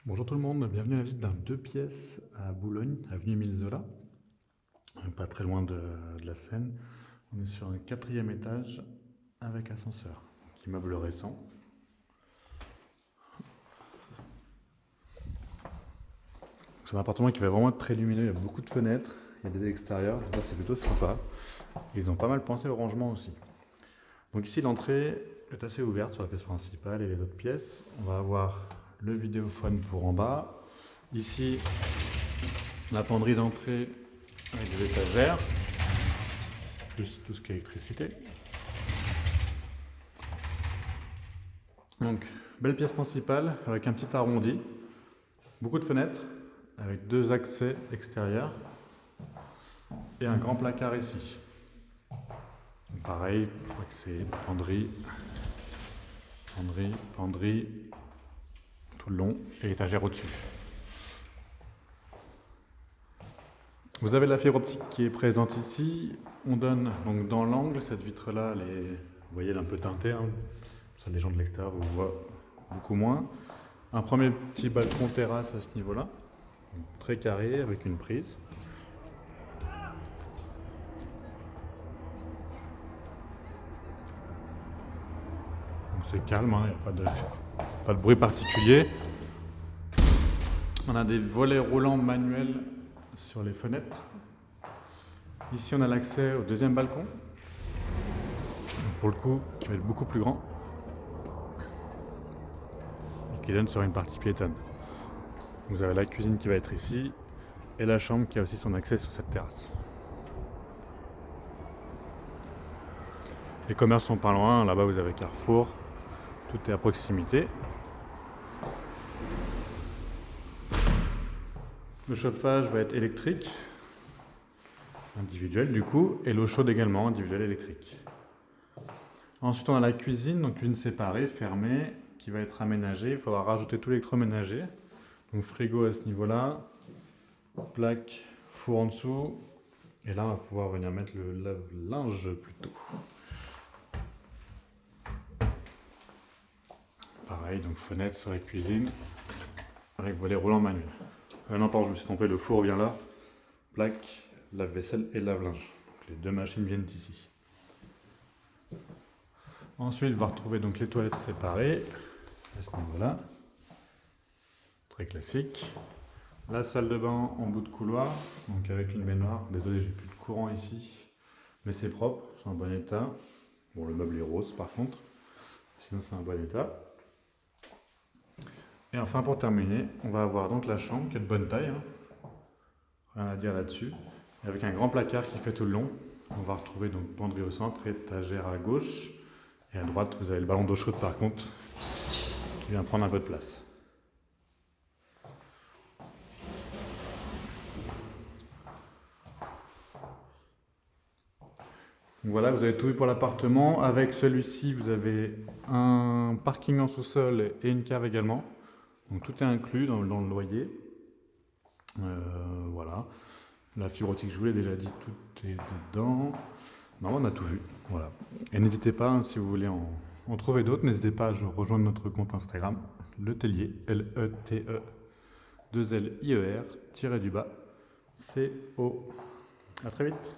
Bonjour tout le monde, bienvenue à la visite d'un 2 pièces à Boulogne, avenue Émile Zola, pas très loin de la Seine. On est sur un 4e étage avec ascenseur, donc immeuble récent. C'est un appartement qui va vraiment être très lumineux, il y a beaucoup de fenêtres, il y a des extérieurs, donc ça c'est plutôt sympa. Ils ont pas mal pensé au rangement aussi. Donc ici l'entrée est assez ouverte sur la pièce principale et les autres pièces. On va avoir le vidéophone pour en bas. Ici, la penderie d'entrée avec des étagères, plus tout ce qui est électricité. Donc, belle pièce principale avec un petit arrondi, beaucoup de fenêtres avec 2 accès extérieurs et un grand placard ici. Donc pareil, je crois que c'est penderie tout le long et étagère au-dessus. Vous avez la fibre optique qui est présente ici. On donne donc dans l'angle, cette vitre-là, vous voyez, elle est un peu teintée. Ça, les gens de l'extérieur vous voient beaucoup moins. Un premier petit balcon terrasse à ce niveau-là, très carré avec une prise. C'est calme, il n'y a pas de bruit particulier. On a des volets roulants manuels sur les fenêtres. Ici, on a l'accès au deuxième balcon, pour le coup, qui va être beaucoup plus grand et qui donne sur une partie piétonne. Vous avez la cuisine qui va être ici et la chambre qui a aussi son accès sur cette terrasse. Les commerces sont pas loin, là-bas vous avez Carrefour, tout est à proximité. Le chauffage va être électrique, individuel du coup, et l'eau chaude également, individuelle électrique. Ensuite on a la cuisine, donc cuisine séparée, fermée, qui va être aménagée. Il faudra rajouter tout l'électroménager. Donc frigo à ce niveau-là, plaque, four en dessous, et là on va pouvoir venir mettre le lave-linge plutôt. Pareil, donc fenêtre sur la cuisine, avec volet roulant manuel. Non, pardon, je me suis trompé, le four vient là. Plaque, lave-vaisselle et lave-linge. Donc les 2 machines viennent ici. Ensuite, on va retrouver donc les toilettes séparées, à ce niveau-là. Très classique. La salle de bain en bout de couloir, donc avec une baignoire. Désolé, j'ai plus de courant ici, mais c'est propre, c'est en bon état. Bon, le meuble est rose par contre, sinon c'est en bon état. Et enfin, pour terminer, on va avoir donc la chambre qui est de bonne taille, rien à dire là-dessus, avec un grand placard qui fait tout le long. On va retrouver donc penderie au centre, étagère à gauche, et à droite vous avez le ballon d'eau chaude par contre, qui vient prendre un peu de place. Donc voilà, vous avez tout vu pour l'appartement. Avec celui-ci, vous avez un parking en sous-sol et une cave également. Donc tout est inclus dans le loyer. Voilà. La fibre optique, je vous l'ai déjà dit, tout est dedans. Non, on a tout vu. Voilà. Et n'hésitez pas, si vous voulez en trouver d'autres, n'hésitez pas à rejoindre notre compte Instagram, Le Tellier, L-E-T-E, 2 L-I-E-R, tiré du bas, C-O. À très vite.